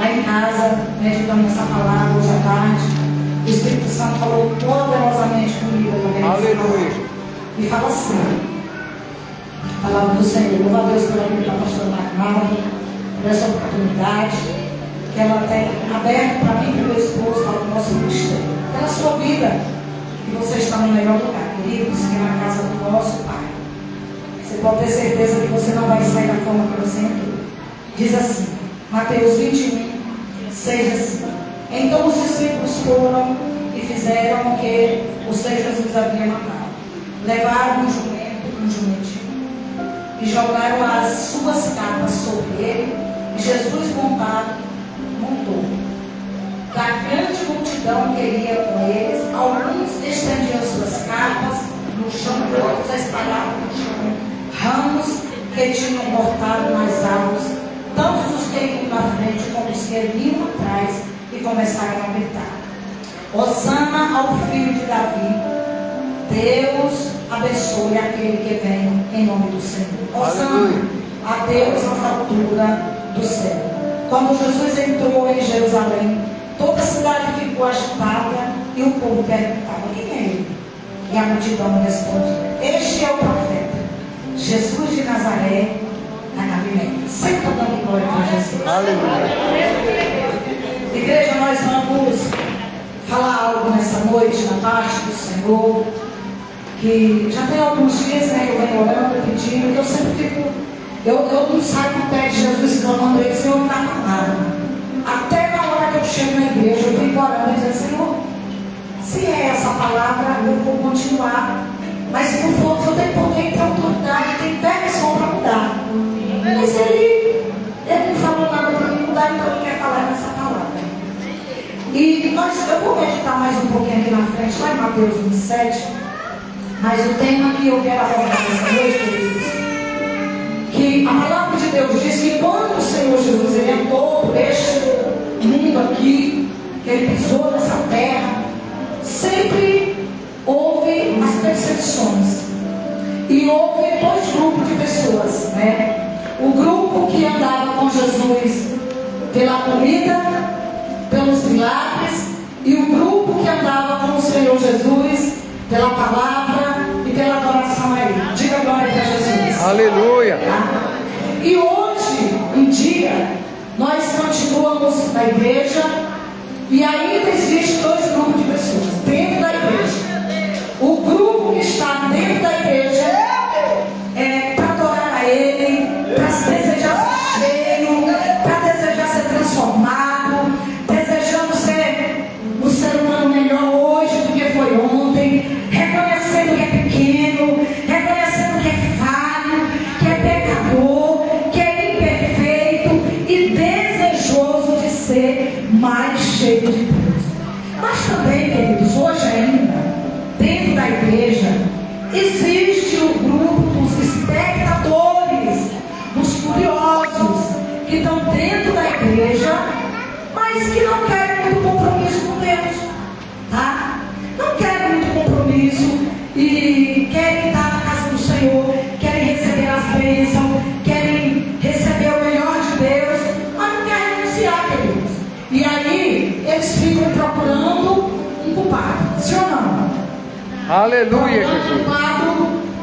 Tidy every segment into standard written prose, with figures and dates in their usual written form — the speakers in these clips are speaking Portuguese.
lá em casa, meditando essa palavra hoje à tarde. O Espírito Santo falou poderosamente comigo. Aleluia. E fala assim, a palavra do Senhor. Louva a Deus pela vida da pastora Marnalva, por essa oportunidade que ela tem aberto para mim e para o meu esposo, para o nosso ministério. Pela sua vida, que você está no melhor lugar, queridos, que é na casa do nosso Pai. Você pode ter certeza que você não vai sair da forma que você entrou. Diz assim, Mateus 21, 6 assim. Então os discípulos foram e fizeram o que o Senhor Jesus havia mandado. Levaram um jumentinho, e jogaram as suas capas sobre ele, e Jesus montou. Da grande multidão que ia com eles, alguns estendiam suas capas no chão, outros espalhavam no chão ramos que tinham cortado nas árvores, tanto os que iam na frente como os que vinham atrás, e começaram a gritar: Hosana ao filho de Davi, Deus abençoe aquele que vem em nome do Senhor. Hosana a Deus na altura do céu. Quando Jesus entrou em Jerusalém, toda a cidade ficou agitada e o povo perguntava: quem é ele? E a multidão respondia: este é o profeta Jesus de Nazaré, na Galileia. Sempre dando glória a Jesus. Aleluia. Igreja, nós vamos falar algo nessa noite, na parte do Senhor, que já tem alguns dias, né, que eu venho orando, pedindo, que eu sempre fico, eu não saio do pé de Jesus clamando ele, Senhor, não dá para nada. Até na hora que eu chego na igreja, eu fico orando e dizendo: Senhor, se é essa palavra, eu vou continuar. Mas se não for, eu tenho poder, tem autoridade, tem permissão para mudar. Mas ele não falou nada para mim mudar, então ele quer falar nessa palavra. E eu vou meditar mais um pouquinho aqui na frente, lá em Mateus 27. Mas o tema que eu quero abordar nessa noite, queridos, que a palavra de Deus diz que quando o Senhor Jesus ele entrou por este mundo aqui, que ele pisou nessa terra, sempre houve as perseguições. E houve dois grupos de pessoas, né? O grupo que andava com Jesus pela comida, pelos milagres, e o grupo que andava com o Senhor Jesus pela palavra e pela adoração a Ele. Diga glória a Jesus. Aleluia. Tá? E hoje em dia nós continuamos na igreja e ainda existe dois grupos de pessoas dentro da igreja. O grupo que está dentro da igreja é para adorar a Ele, para desejar ser cheio, para desejar ser transformado, desejando ser um ser humano melhor hoje do que foi ontem, reconhecendo que é pequeno, reconhecendo que é falho, que é pecador, que é imperfeito e desejoso de ser mais cheio de Deus. Mas também, queridos, hoje ainda, dentro da igreja, existe o grupo dos espectadores, dos curiosos, que estão dentro da igreja, mas que não querem muito compromisso com Deus, tá? Não querem muito compromisso e querem estar na casa do Senhor, querem receber as bênçãos, querem receber o melhor de Deus, mas não querem renunciar, queridos. E aí eles ficam procurando um culpado, sim ou não? Aleluia, procurando Jesus. um culpado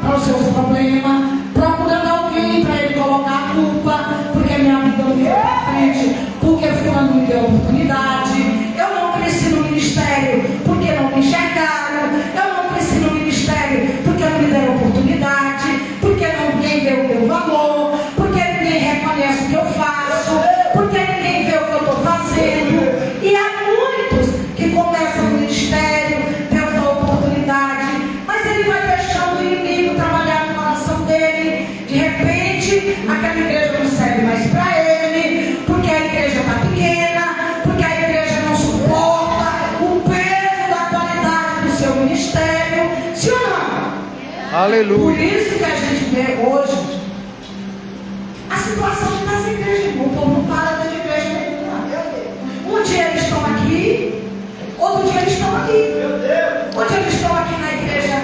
para os seus problemas, procurando alguém para ele colocar a culpa, porque minha vida não foi para frente, porque fulano me deu oportunidade, eu não cresci no ministério porque não me enxergaram, eu não cresci no ministério porque não me deram oportunidade, porque ninguém vê o meu valor, porque ninguém reconhece o que eu faço, porque ninguém vê o que eu estou fazendo. E há muitos que começam no ministério, Deus dá oportunidade, mas ele vai deixando o inimigo trabalhar no coração dele. De repente, aquela igreja não serve mais para ele, porque a igreja está pequena, porque a igreja não suporta o peso da qualidade do seu ministério. Sim ou não? Aleluia. Por isso que a gente vê hoje a situação das igrejas. O povo não para de igreja nenhuma. Um dia eles estão aqui, outro dia eles estão ali. Um dia eles estão aqui na igreja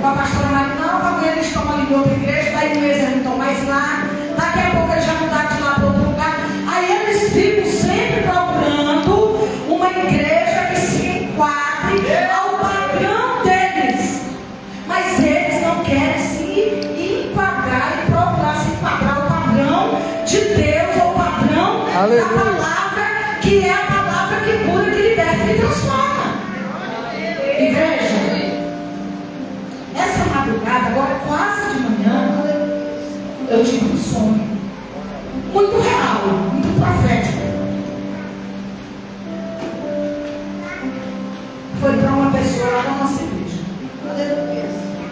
com a pastora Marinalva, amanhã eles estão ali em outra igreja, daí um mês eles não estão mais lá, daqui a pouco eles já mudaram de lá para outro lugar. Aí eles ficam sempre para ao padrão deles. Mas eles não querem se enquadrar e procurar se enquadrar ao padrão de Deus, ao padrão da palavra, que é a palavra que cura, que liberta e transforma. Igreja, essa madrugada, agora quase de manhã, eu tive um sonho muito real, muito profético. Foi para uma pessoa lá na nossa igreja.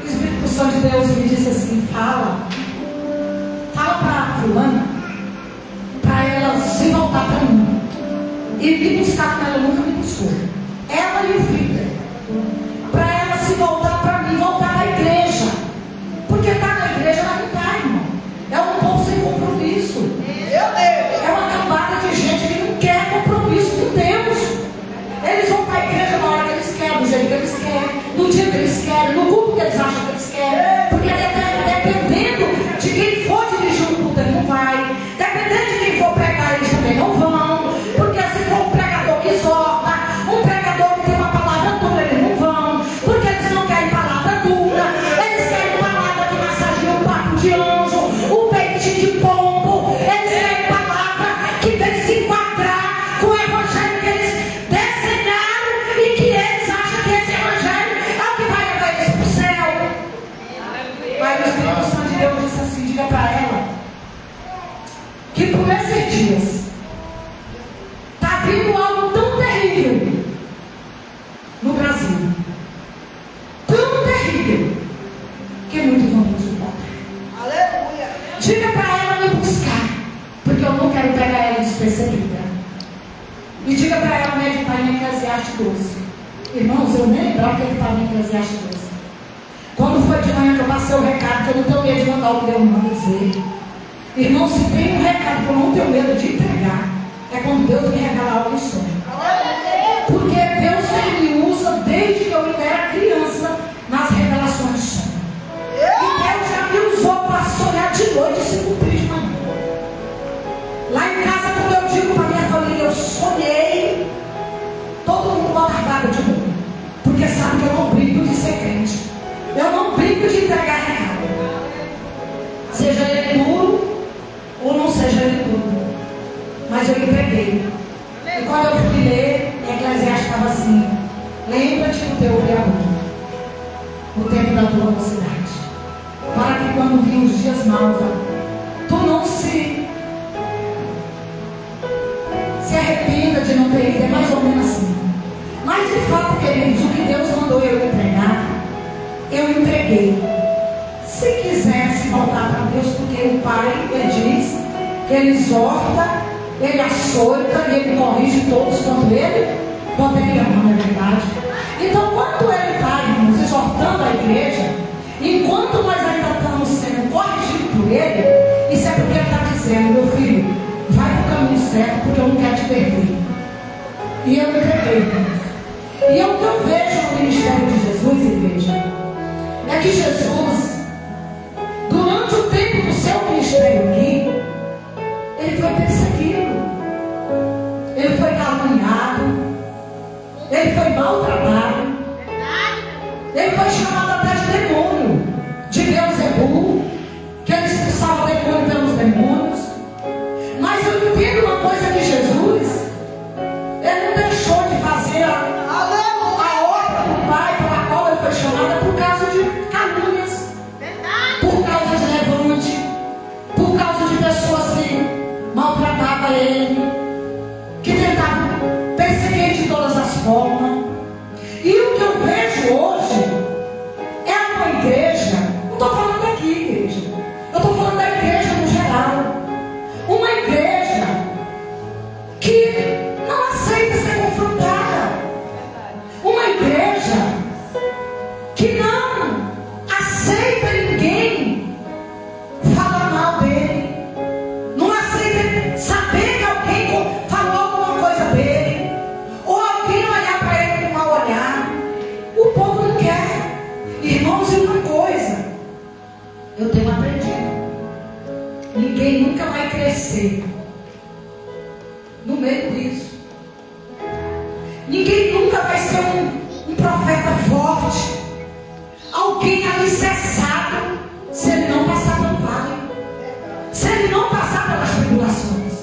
O Espírito Santo de Deus me disse assim: fala para fulana, para ela se voltar para mim e me buscar, como ela nunca me buscou, ela e o filho dela, para ela se voltar para mim, voltar à igreja, porque está na igreja, ela não está, irmão. É um povo sem compromisso, é uma cambada de gente que não quer compromisso com Deus. Eles vão para a igreja na hora que eles querem, do jeito que eles querem, no dia que eles querem, no culto que eles acham que eles querem, porque dependendo de quem for dirigir o culto, ele não vai, dependendo de quem for pregar, eles também não vão, porque se for um pregador que exorta, um pregador que tem uma palavra dura, eles não vão, porque eles não querem palavra dura, eles querem palavra que massageia o papo de anjo, o peitinho de pombo, eles querem palavra que vem se enquadrar com o evangelho que eles desenharam e que eles acham que esse evangelho é o que vai levar eles para o céu. Aí o Espírito Santo de Deus disse assim: diga para ela que por esses dias está vindo algo tão terrível no Brasil, tão terrível, que muitos vão nos suportar. Aleluia. Diga para ela me buscar, porque eu não quero pegar ela despercebida. E diga para ela meditar em Eclesiastes 12. Irmãos, eu nem lembrava que estava em Eclesiastes 12. Quando foi de manhã que eu passei o recado, que eu não tenho medo de mandar o que Deus manda dizer. Irmãos, se tem um recado que eu não tenho medo de entregar, é quando Deus me revela algo em sonho. Porque Deus me usa desde que eu ainda era criança nas revelações de sonho. E Deus já me usou para sonhar de noite e se cumprir de manhã. Lá em casa, quando eu digo para minha família, eu sonhei, todo mundo bota d'água de novo. Porque sabe que eu não brinco de ser crente. Eu não brinco de entregar recado. Seja ele puro ou não seja ele puro. Mas eu entreguei. E quando eu fui ler, Eclesiastes estava assim: lembra-te do teu Criador, no tempo da tua mocidade, para que quando vir os dias maus, tu não se arrependa de não ter ido. É mais ou menos assim. Mas de fato, queridos, o que Deus mandou eu entregar, eu entreguei. Se quiser se voltar para Deus, porque o Pai, ele diz que ele exorta, ele açoita e ele corrige todos quando ele ama, não é verdade? Então, quando ele está, irmãos, exortando a igreja, enquanto nós ainda estamos sendo corrigidos por ele, isso é porque ele está dizendo: meu filho, vai para o caminho certo, porque eu não quero te perder. E eu entreguei, irmãos. E é o que eu vejo no ministério de Jesus, igreja, é que Jesus, durante o tempo do seu ministério aqui, ele foi perseguido, ele foi caluniado, ele foi maltratado, ele foi chamado até de demônio, de Beelzebul, que ele expulsava demônio pelos demônios. Mas eu entendo uma coisa, que Jesus, ele não deixou de fazer a obra do Pai pela qual ele foi chamado, por causa de calúnias, por causa de levante, por causa de pessoas que maltratavam ele, que tentavam perseguir de todas as formas. E o que eu vejo hoje é uma igreja, não estou falando daqui, igreja, eu estou falando da igreja no geral, uma igreja que não aceita ser confrontada, uma igreja que não aceita ninguém falar mal dele, não aceita saber que alguém falou alguma coisa dele, ou alguém olhar para ele com mau olhar. O povo não quer. Irmãos, e uma coisa eu tenho aprendido: ninguém nunca vai crescer no meio disso. Ninguém nunca vai ser um um profeta forte, alguém alicerçado, se ele não passar pelo vale, se ele não passar pelas tribulações.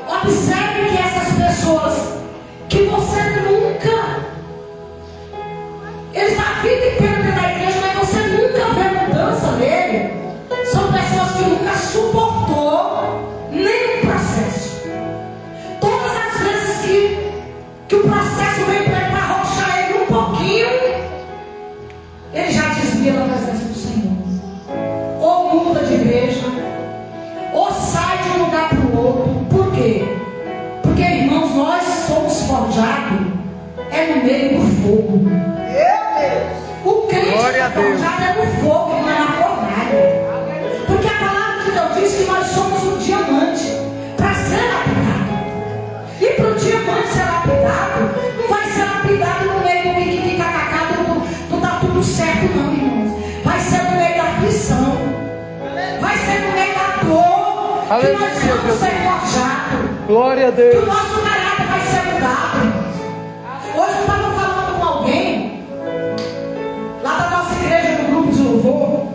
Observe que essas pessoas que você nunca, eles a vida inteira dentro da igreja, mas você nunca vê mudança nele, são pessoas que nunca suportou nenhum processo. Todas as vezes que o processo vem para arrochar ele um pouquinho, ele já desvia da presença do Senhor. Ou muda de igreja, ou sai de um lugar para o outro. Por quê? Porque, irmãos, nós somos forjados no meio do fogo. O crente é forjado no fogo, não é na fornalha. Porque a palavra de Deus diz que nós somos um diamante para ser lapidado. E para o diamante ser lapidado, não vai ser lapidado no meio do que fica cacado, não está tudo certo, não, irmãos. Vai ser no meio da aflição, vai ser no meio da dor, que nós vamos ser forjados. Glória a Que Deus. o nosso caráter vai ser mudado, irmãos. Hoje eu estava falando com alguém lá da nossa igreja, no grupo de louvor,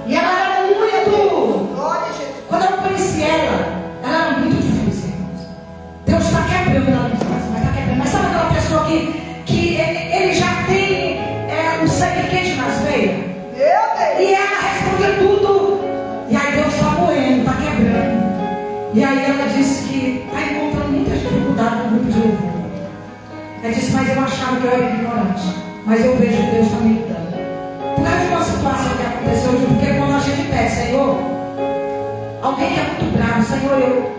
e ela era muito, quando eu conheci ela era muito difícil, irmãos. Deus está quebrando ela, mas está quebrando. Mas sabe aquela pessoa que ele já tem um sangue quente nas veias? E ela respondia tudo, e aí Deus está moendo, está quebrando. E aí ela disse que está encontrando muita dificuldade no grupo de louvor. Ela disse, mas eu achava que eu era ignorante, mas eu vejo que Deus está me dando. Por causa de uma situação que aconteceu hoje, porque quando a gente pede, Senhor, alguém que é muito bravo, Senhor,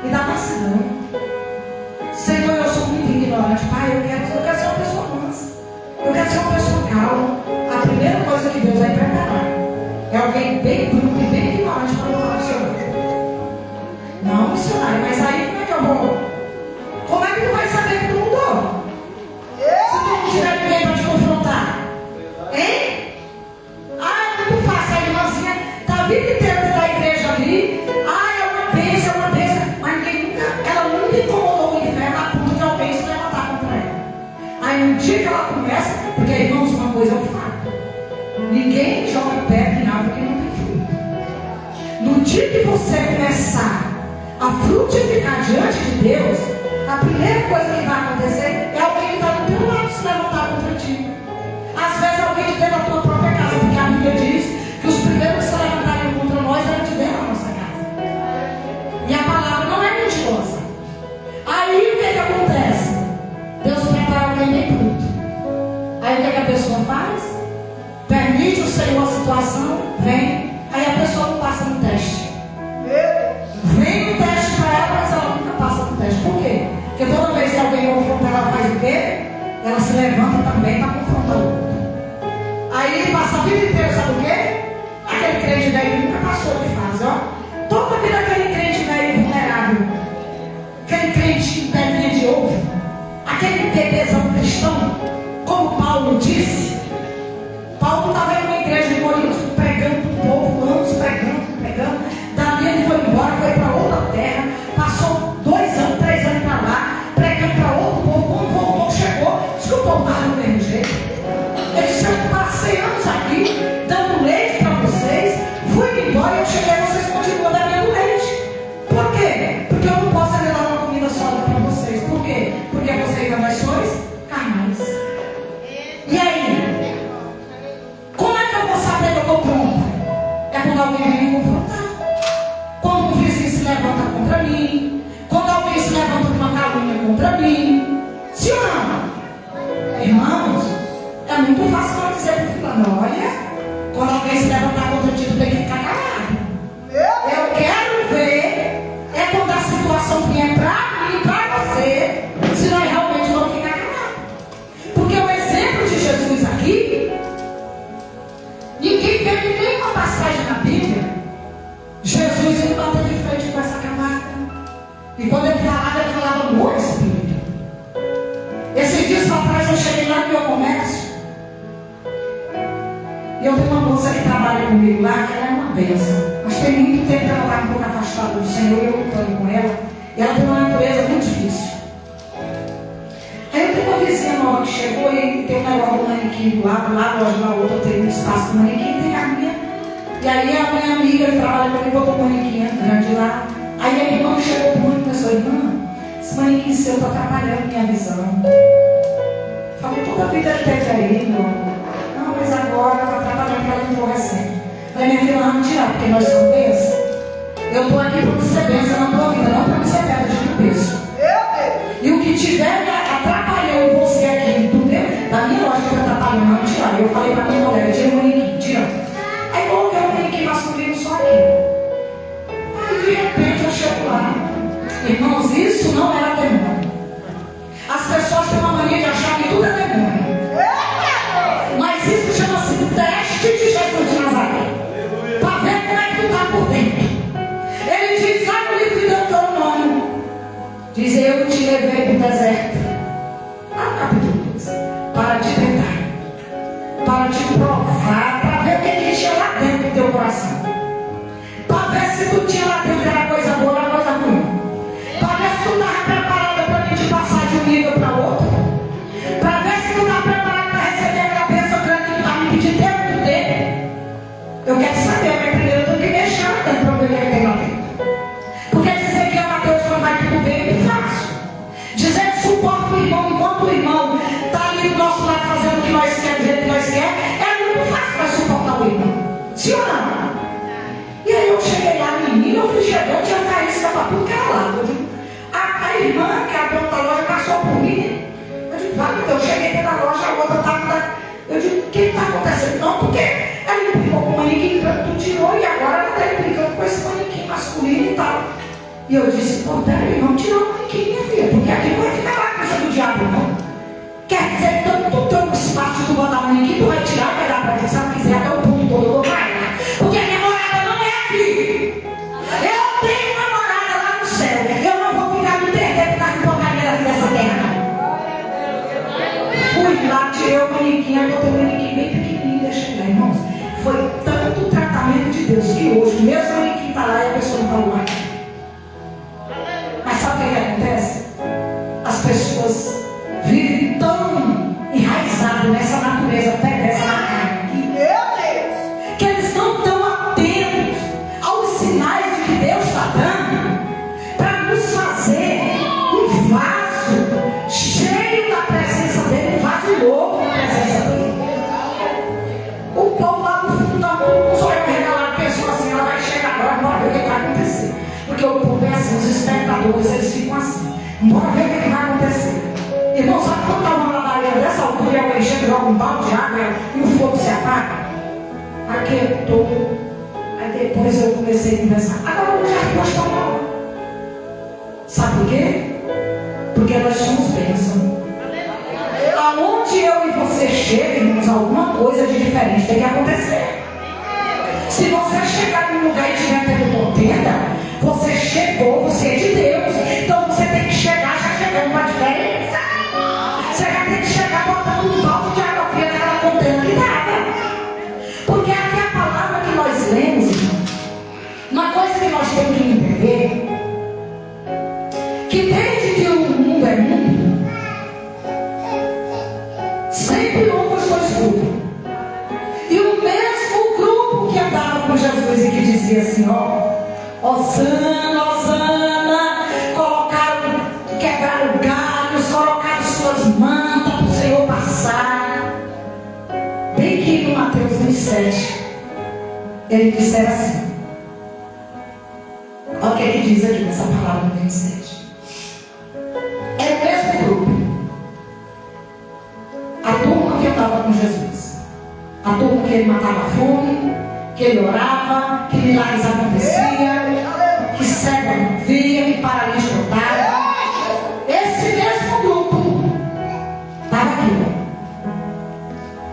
me dá mansidão. Senhor, eu sou muito ignorante, Pai, eu quero ser uma pessoa mansa, eu quero ser uma pessoa calma. A primeira coisa que Deus vai preparar é alguém bem bruto e bem ignorante para falar do Senhor. Não, missionário, mas aí como é que eu vou? Como é que tu vai saber que tu mudou? Se tu não tiver ninguém para te confrontar, hein? Ah, é muito fácil, a irmãzinha está a vida inteira dentro da igreja ali. Ah, é uma bênção, mas ela nunca incomodou o inferno a ponto de alguém se levantar contra ela. Aí no dia que ela começa, porque irmãos, uma coisa eu falo, ninguém joga pedra em árvore que não tem fruto. No dia que você começar a frutificar diante de Deus, a primeira coisa que vai acontecer é alguém que está do teu lado se levantar contra ti. Às vezes alguém de dentro da tua própria casa, porque a Bíblia diz que os primeiros que se levantarem contra nós eram de dentro da nossa casa. E a palavra não é mentirosa. Aí o que acontece? Deus prepara alguém bem bruto. Aí o que a pessoa faz? Permite o Senhor a situação, vem. Aí a pessoa não passa no teste. Vem um teste para ela, mas ela nunca passa no teste. Por quê? Porque toda vez que alguém confronta ela, faz o quê? Ela se levanta também para confrontar o outro. Aí ele passa a vida inteira, sabe o quê? Aquele crente velho nunca passou de fase, ó. Toda a vida aquele crente velho vulnerável, aquele crente em pedrinha de ouro, aquele bebezão cristão, como Paulo disse. Paulo estava em uma igreja de Corinto pregando para o povo, anos pregando. Dali ele foi embora, foi para outra terra, passou 2 anos, 3 anos para lá, pregando para outro povo. Quando voltou, chegou, disse que o povo estava do mesmo jeito. Ele disse, eu passei anos aqui, dando leite para vocês, fui embora, eu cheguei, vocês continuam dando leite. Por quê? Porque eu não posso dar uma comida sólida para vocês. Por quê? Porque vocês ainda sois carnais. E aí? Como é que eu vou saber que eu estou pronta? É quando alguém vem me confrontar. Quando o vizinho se levanta contra mim. Quando alguém se levanta com uma calúnia contra mim. Sim ou não? Irmãos, é muito fácil para dizer para o fulano, olha, quando alguém se levantar contra ti, tu tem que ficar calado. Eu quero ver, é quando a situação vier para mim, para você, se nós realmente vamos ficar calados. Porque o exemplo de Jesus aqui, ninguém vê nenhuma passagem na Bíblia, Jesus ele bateu de frente com essa camada. E quando ele falava no Espírito. Esses dias atrás eu cheguei lá no meu comércio. E eu tenho uma moça que trabalha comigo lá, que ela é uma bênção. Mas tem muito tempo que ela está um pouco afastada do Senhor, e eu lutando com ela. E ela tem uma natureza muito difícil. Aí eu tenho uma vizinha nova que chegou e tem um negócio do manequim do lado, lá na outra tem um espaço do manequim, tem a minha. E aí a minha amiga que trabalha comigo botou um manequim grande lá. Aí a irmã chegou comigo e pensou, irmã, esse manequim seu está atrapalhando minha visão. Falei, toda a vida ele teve aí, meu amor. Não, mas agora está atrapalhando, porque ela entrou recém. Falei, minha filha, não tirar, porque nós somos bênçãos. Eu estou aqui para você benção na tua vida, não para você pedra de peso. E o que tiver atrapalhando você aqui, da minha loja que atrapalhando, não tirar. Eu falei para minha mulher, tira o manequim, tira. Aí coloquei o manequim masculino só aqui. Aí de repente eu chego lá. Irmãos, isso não era demônio. As pessoas têm uma mania de achar que tudo é demônio. Mas isso chama-se teste de Jesus de Nazaré. Para ver como é que tu está por dentro. Ele diz lá no livro de Deuteronômio. Diz, eu te levei para o deserto. Capítulo 2. Para te tentar. Para te provar. Para ver o que tinha lá dentro do teu coração. Para ver se tu tinha lá dentro era coisa boa ou era coisa ruim. Para ver se tu estava preparada para mim te passar de um nível para outro. Para ver se tu está preparada para receber aquela bênção grande que tu está me pedindo dentro dele. Eu quero saber, mas primeiro eu tenho que mexer lá dentro para ver o que tem lá dentro. Porque dizer que ama Deus quando vai tudo bem é muito fácil. Dizer que suporta o irmão enquanto o irmão está ali do nosso lado fazendo o que nós queremos, do jeito que nós queremos, é muito fácil para suportar o irmão. Sim ou não? E aí eu cheguei lá, menino, eu fui chegando, tinha faísca para tudo que era lado. A irmã, que é a dona da loja, passou por mim. Eu digo, vale, eu cheguei dentro da loja, a outra estava. Eu digo, o que está acontecendo? Não, porque ela implicou com o manequim branco, tu tirou, e agora ela está implicando com esse manequim masculino e tal. E eu disse, pô, peraí, vamos tirar o manequim, minha filha, porque aqui não vai ficar lá com essa do diabo, não. Quer dizer que tu tem um espaço de tu botar o manequim, tu vai tirar, vai dar para ti, se ela quiser, até o ponto todo, eu vou cair. Porque a minha morada não é aqui. Eu tenho uma morada lá no céu. Eu não vou ficar me perdendo na porcaria dessa terra. Fui lá, tirei o manequim, aí botei o manequim bem pequenininho, deixei lá, irmãos. Foi tanto tratamento de Deus que hoje, o mesmo manequim está lá e a pessoa não falou mais. Mas sabe o que acontece? As pessoas vivem tão enraizadas nessa natureza perversa na carne. Que eles não estão atentos aos sinais de que Deus está dando para nos fazer um vaso cheio da presença dele, um vaso louco da presença dele. O povo lá no fundo da mão, os olhos regalados, pensou assim, ela vai chegar agora, bora ver o que vai acontecer. Porque o povo é assim, os espectadores, eles ficam assim, bora ver o que vai acontecer. Irmão, sabe quando está uma ladaria dessa altura e alguém chega e joga um balde de água e o fogo se apaga? Aquietou. Aí depois eu comecei a conversar. Agora eu já gostou não. Sabe por quê? Porque nós somos bênçãos. Aonde eu e você chegam, irmãos, alguma coisa de diferente tem que acontecer. Se você chegar num lugar e tiver tendo contenda, você chegou, você é de Deus. Então você tem que chegar já chegando com a diferença. Você já tem que chegar botando um balde de água fria naquela contenda que estava. Porque aqui é a palavra que nós lemos, irmão. Uma coisa que nós temos que entender, que desde que o mundo é mundo, sempre houve os dois grupos. E o mesmo grupo que andava com Jesus e que dizia assim, ó, Hosana, Hosana, quebraram galhos, colocaram suas mantas para o Senhor passar. Bem que no Mateus 27, ele disser assim, olha o que ele diz aqui nessa palavra no 27. É o mesmo grupo. A turma que andava com Jesus, a turma que ele matava a fome, que ele orava, que milagres acontecia, que cego via, que paralítico andava. Esse mesmo grupo estava aqui.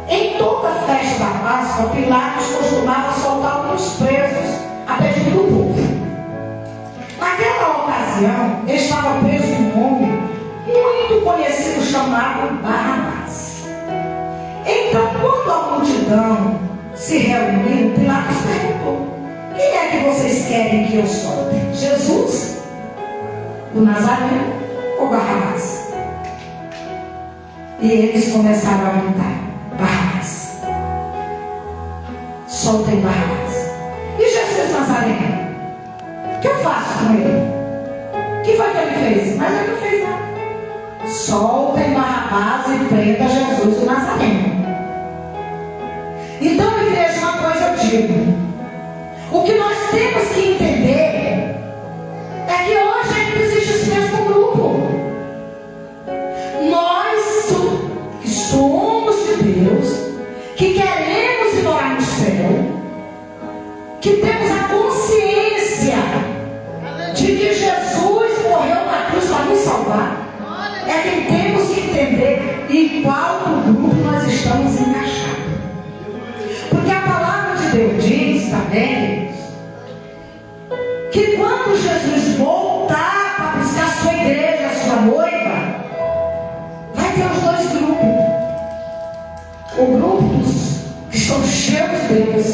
Em toda festa da Páscoa, Pilatos costumava soltar alguns presos a pedido do povo. Naquela ocasião, estava preso um homem muito conhecido chamado Barrabás. Então, quando a multidão se reuniu, Pilatos perguntou: quem é que vocês querem que eu solte? Jesus, o Nazareno ou Barrabás? E eles começaram a gritar: Barrabás, soltem Barrabás. E Jesus Nazareno, o que eu faço com ele? O que foi que ele fez? Mas ele não fez nada. Soltem Barrabás e prenda Jesus o Nazareno. Então, igreja, uma coisa eu digo: o que nós temos que entender é que hoje ainda existe esse mesmo grupo. Nós que somos de Deus, que queremos ir morar no céu, que temos a consciência de que Jesus morreu na cruz para nos salvar, é quem temos que entender em qual grupo nós estamos encaixados. Porque a palavra de Deus diz também que quando Jesus voltar para buscar a sua igreja, a sua noiva, vai ter os dois grupos. O grupo dos que estão cheios de Deus,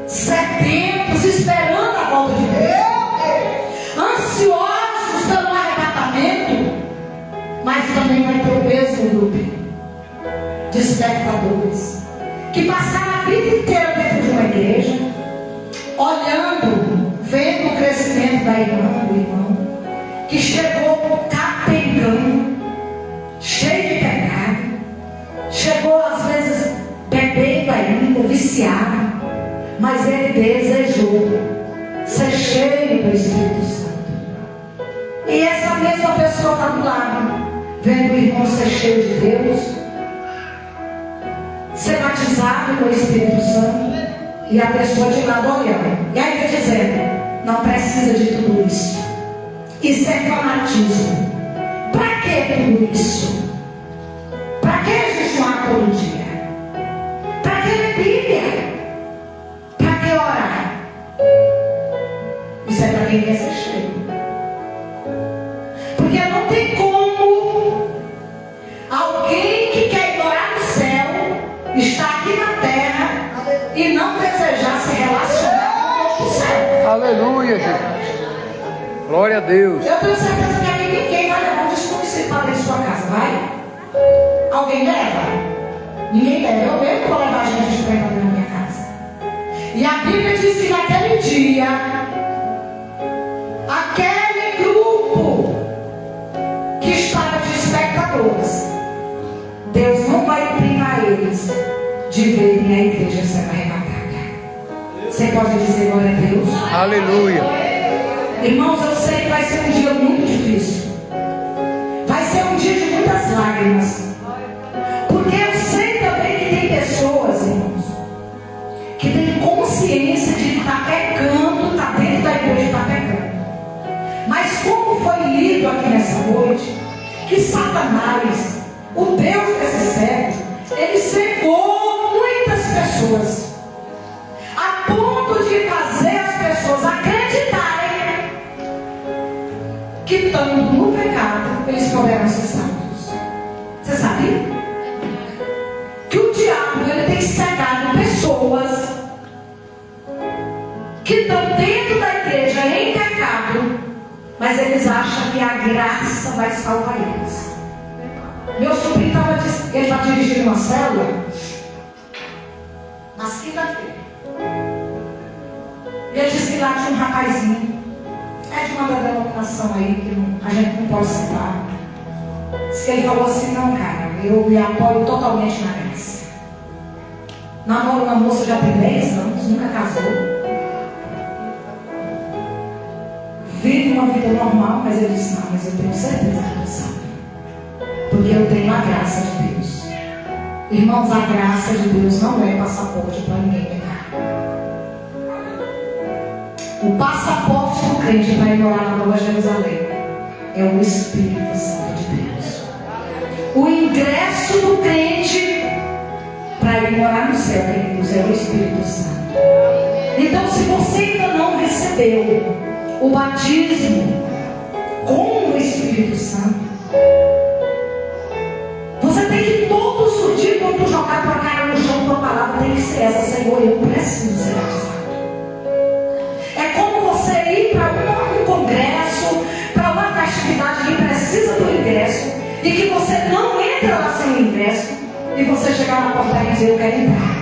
sedentos, esperando a volta de Deus, ansiosos pelo arrebatamento, mas também vai ter o mesmo grupo de espectadores que passaram a vida inteira dentro de uma igreja, olhando, vendo o crescimento da irmã, do irmão, que chegou capengando, cheio de pecado, chegou às vezes bebendo ainda, viciado, mas ele desejou ser cheio do Espírito Santo. E essa mesma pessoa está do lado, vendo o irmão ser cheio de Deus, ser batizado com o Espírito Santo, e a pessoa de lado olhando, e ainda dizendo: não precisa de tudo isso. Isso é fanatismo. Para que tudo isso? Para que jejuar todo dia? Para que ler Bíblia? Para que orar? Isso é para quem quer ser cheio. Porque não tem como alguém que quer ir morar no céu estar aqui na terra e não desejar se relacionar com o céu. Aleluia, Jesus. Glória a Deus. Eu tenho certeza que aqui ninguém vai levar um desconhecido para dentro de sua casa, vai? Alguém leva? Ninguém leva. Eu mesmo vou levar gente estranha para dentro da minha casa. E a Bíblia diz que naquele dia, aquele grupo que estava de espectadores, Deus não vai privar eles de verem a igreja sendo arrebatada. Você pode dizer glória a Deus? Aleluia. Irmãos, eu sei que vai ser um dia muito difícil. Vai ser um dia de muitas lágrimas. Porque eu sei também que tem pessoas, irmãos, que têm consciência de que está pecando, está dentro da igreja e está pecando. Mas como foi lido aqui nessa noite, que Satanás, o Deus desse século, ele cegou muitas pessoas, a ponto de fazer as pessoas acreditarem que estando no pecado, eles poderão ser salvos. Você sabia? Que o diabo, ele tem cegado pessoas que estão dentro da igreja em pecado, mas eles acham que a graça vai salvar eles. Meu sobrinho estava dirigindo uma célula na quinta-feira. E ele disse que lá tinha um rapazinho, é de uma denominação aí que a gente não pode citar. Diz que ele falou assim: não, cara, eu me apoio totalmente na graça. Namoro uma moça já tem 10 anos, nunca casou. Vive uma vida normal, mas ele disse: não, mas eu tenho certeza que eu salvo, porque eu tenho a graça de Deus. Irmãos, a graça de Deus não é passaporte para ninguém pecar. O passaporte do crente para ir morar na Nova Jerusalém é o Espírito Santo de Deus. O ingresso do crente para ir morar no céu, queridos, é o Espírito Santo. Então, se você ainda não recebeu o batismo com o Espírito Santo, você tem que todos os dias, quando jogar tua cara no chão, tua palavra tem que ser essa: Senhor, eu preciso ser batizado. É como você ir para um congresso, para uma festividade que precisa do ingresso, e que você não entra lá sem o ingresso e você chegar na portaria e dizer: eu quero entrar.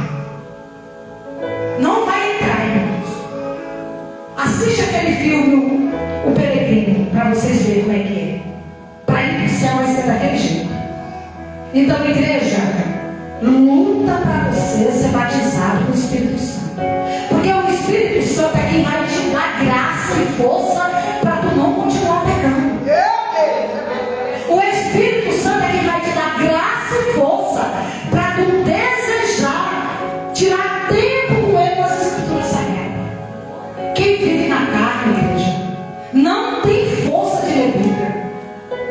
Não vai entrar, irmãos. Assiste aquele filme, O Peregrino, para vocês verem como é que é. Para ir para o céu vai ser daquele jeito. Então, igreja, luta para você ser batizado com o Espírito Santo. Porque o Espírito Santo é quem vai te dar graça e força para tu não continuar pecando. O Espírito Santo é quem vai te dar graça e força para tu desejar tirar tempo com ele nas Escrituras Sagradas. Quem vive na carne, igreja, não tem força de ler Bíblia.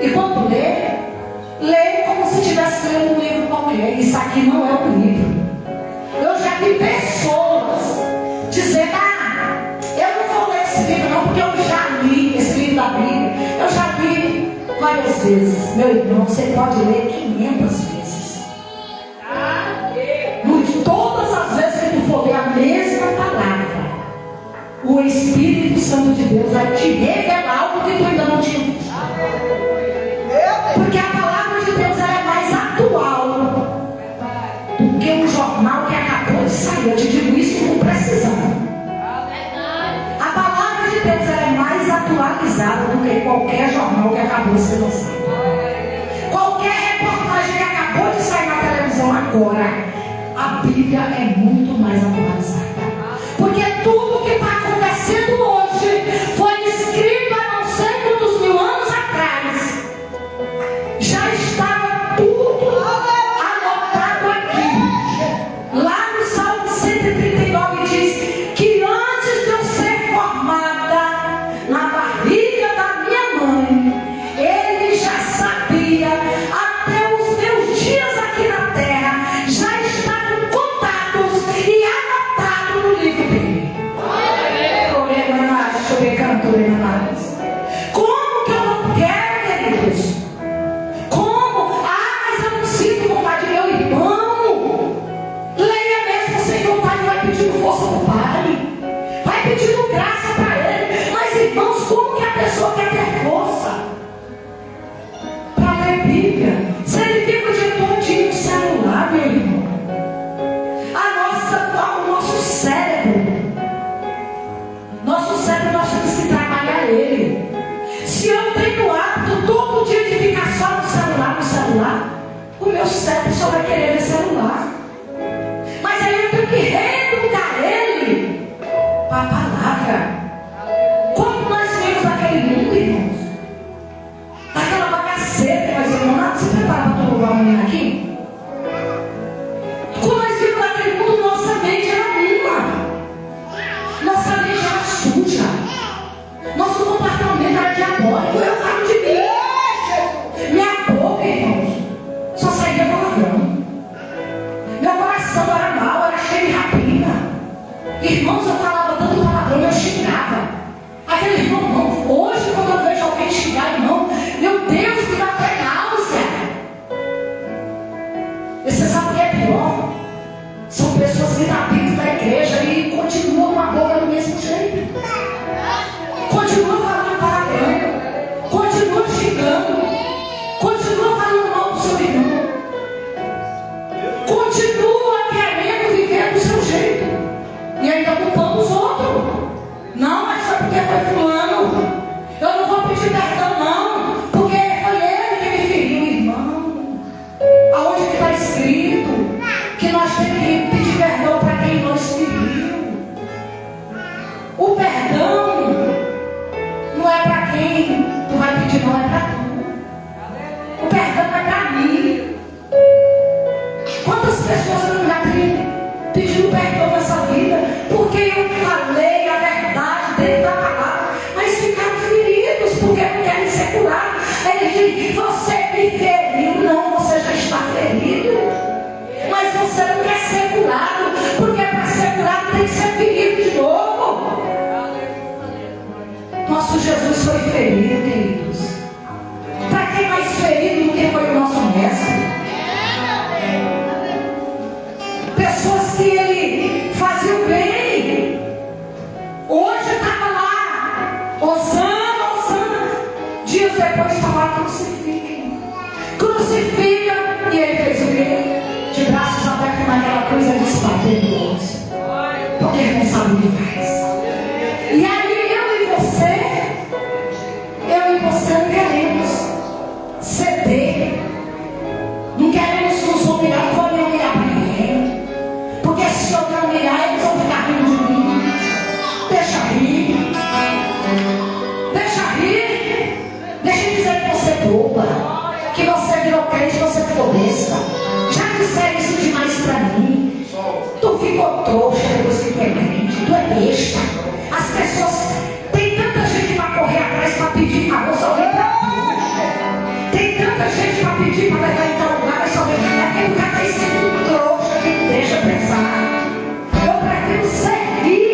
E quando lê como se estivesse lendo um livro qualquer. Isso aqui não é um livro. Eu já vi pessoas dizendo: eu não vou ler esse livro não, porque eu já li esse livro da Bíblia. Eu já li várias vezes. Meu irmão, você pode ler 500 vezes. Todas as vezes que tu for ler a mesma palavra, o Espírito Santo de Deus vai te revelar algo que tu ainda não tinha visto. Porque a palavra de Deus é mais atual do que um jornal que acabou de sair. Eu te digo isso com precisão. A palavra de Deus é mais atualizada do que qualquer jornal que acabou de ser lançado. Qualquer reportagem que acabou de sair na televisão agora, a Bíblia é muito mais atualizada. Porque tudo que está acontecendo hoje foi escrito há não sei quantos mil anos atrás. Já estava tudo anotado aqui. Lá no Salmo 139 diz que antes de eu ser formada na barriga da minha mãe, Ele já sabia, até os meus dias aqui na terra já estavam contados e anotados no livro dele. Como que eu não quero, queridos? Como? Mas eu não sinto vontade. Meu irmão, leia mesmo sem vontade, vai pedindo força para o Pai, vai pedindo graça para Ele. Mas irmãos, como que a pessoa quer ter força para ler Bíblia se ele fica o dia todinho no celular, meu irmão? O nosso cérebro nós temos que trabalhar ele. Se eu tenho o hábito todo dia de ficar só no celular, o meu cérebro só vai querer ver celular. Mas aí eu tenho que reeducar ele para a palavra. Como nós vimos naquele mundo, irmãos, daquela bagaceira que nós vimos lá. Se prepara para louvar a menina aqui? Como nós vimos naquele mundo, nossa mente era uma. Nossa mente era suja. Nosso comportamento era diabólico. Eu falo de mim. Minha boca, irmãos, só saía palavrão. Meu coração era mau, era cheio de rapina. Irmãos, eu falava tanto palavrão, eu xingava. Aquele irmão, não. Hoje, quando eu vejo alguém xingar, irmão, meu Deus, me dá até náusea. E você sabe o que é pior? São pessoas que estão dentro da igreja e continuam com a boca do mesmo jeito. Continuam falando palavrão. Continuam xingando. Continuam falando mal do seu irmão. Continua querendo viver do seu jeito. E ainda culpando os outros. Não, mas só porque foi fulano. Eu não vou pedir perdão, não. Porque foi ele que me feriu, irmão. Aonde que está escrito que nós temos que pedir perdão para quem nos feriu? O perdão não é para quem tu vai pedir, não, é para tu. O perdão é para mim. Quantas pessoas eu já pedindo perdão nessa vida porque eu falei a verdade dentro da palavra, mas ficaram feridos porque não querem ser curados. Ele diz: você me feriu. Não, você já está ferido, mas você não quer ser curado, porque para ser curado tem que ser ferido de novo. Nosso Jesus foi ferido, queridos. Para quem mais ferido do que foi o nosso mestre? Pessoas que ele fazia o bem. Hoje estava lá, Osana, Osana. Dias depois estava lá: crucifiquem, crucifica. E ele fez boba, que você virou crente, você ficou besta. Já disseram isso demais pra mim. Tu ficou trouxa depois que foi crente, tu é besta. As pessoas, tem tanta gente pra correr atrás pra pedir favor, só vem pra tu. Tem tanta gente pra pedir pra levar em tal lugar, mas só vem. É porque o cara tem sido trouxa, que não deixa pensar. Eu prefiro servir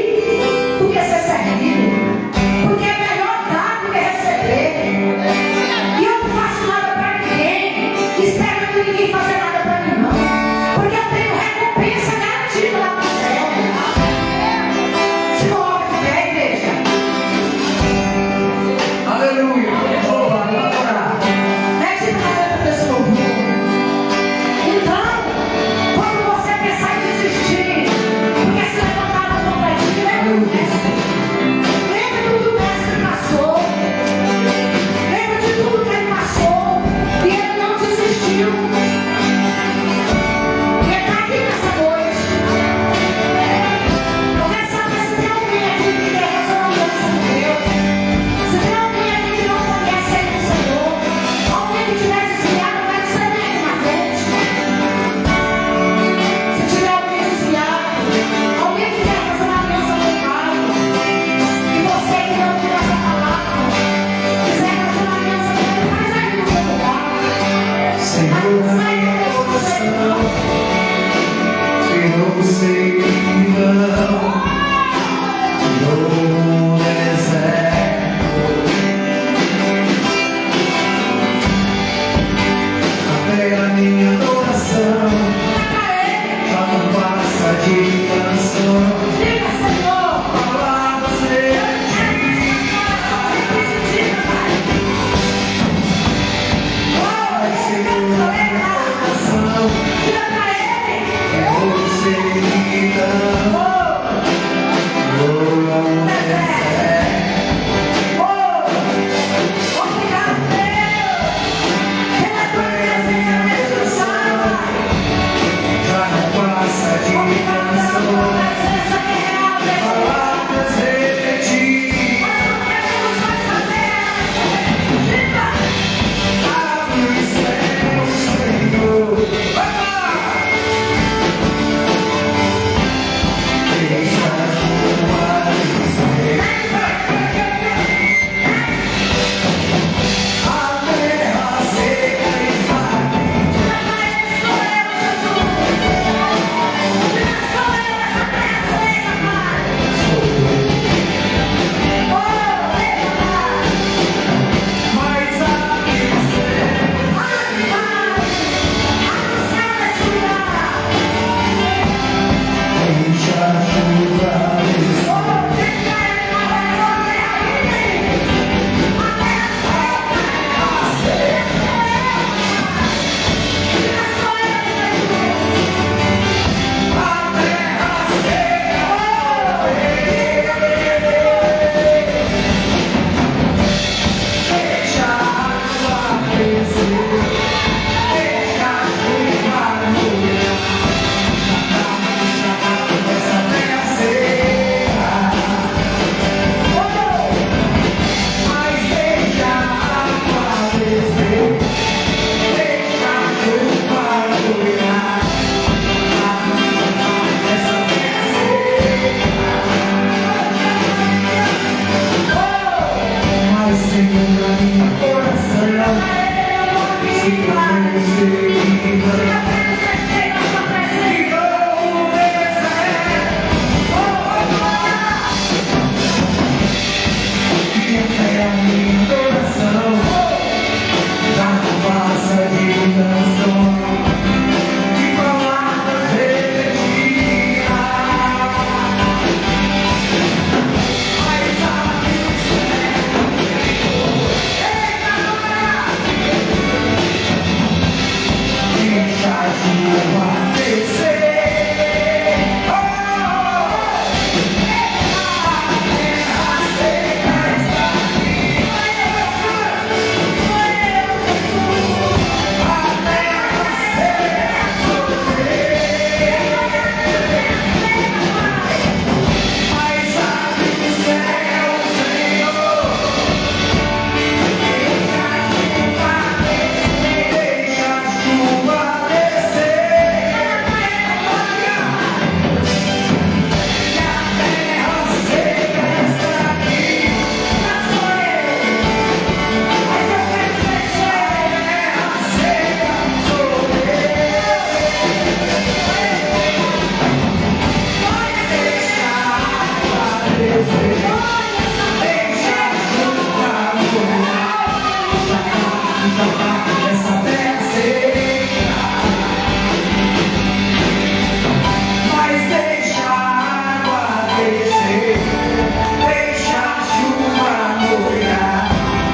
do que ser servido. Porque é melhor dar do que receber. E eu não faço nada pra ninguém, esperando ninguém fazer nada pra mim, não. Porque eu tenho recompensa garantida lá no céu. Se coloca de pé, igreja. Aleluia. Mete na outra pessoa. essa terra seca. Mas deixa a água descer, deixa a chuva molhar.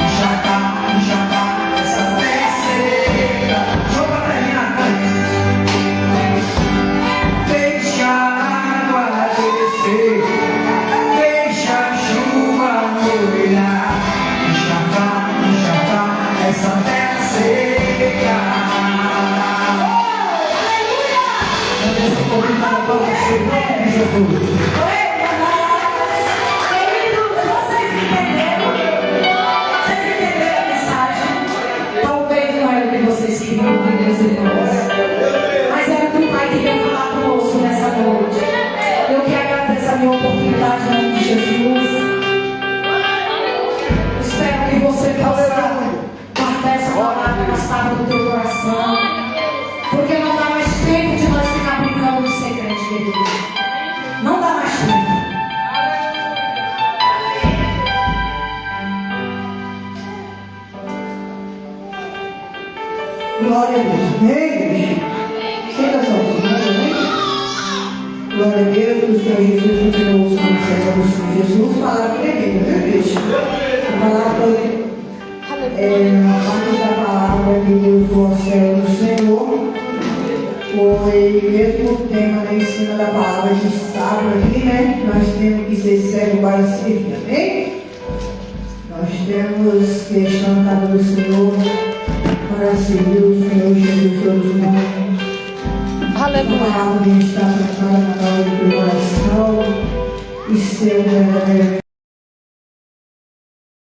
Enxacar essa terra seca. Só para terminar, deixa a água descer, deixa a chuva molhar. Enxacar essa terra seca. Jesus. Queridos, vocês entenderam? Vocês entenderam a mensagem? Talvez não era o que vocês queriam ouvir, meus irmãos, mas era o que o Pai queria falar conosco nessa noite. Eu que agradeço a minha oportunidade em nome de Jesus. Espero que você possa guardar essa palavra nas tábuas do teu coração, porque não dá mais tempo de nós ficar brincando de ser crente, queridos. Não dá mais tempo. Glória a Deus. Amém? Senta só, amém? Glória a Deus, o Senhor Jesus continuou os conselhos do Senhor Jesus. Palavra tremenda, viu, bicho? A palavra a parte da palavra que Deus do céu do Senhor foi o mesmo tema lá em cima da palavra que estava aqui, né? Nós temos que ser cego para servir, amém? Nós temos que estar na casa do Senhor para servir o Senhor Jesus todos nós. Aleluia. A palavra que está tratada na hora do teu coração e ser verdadeiramente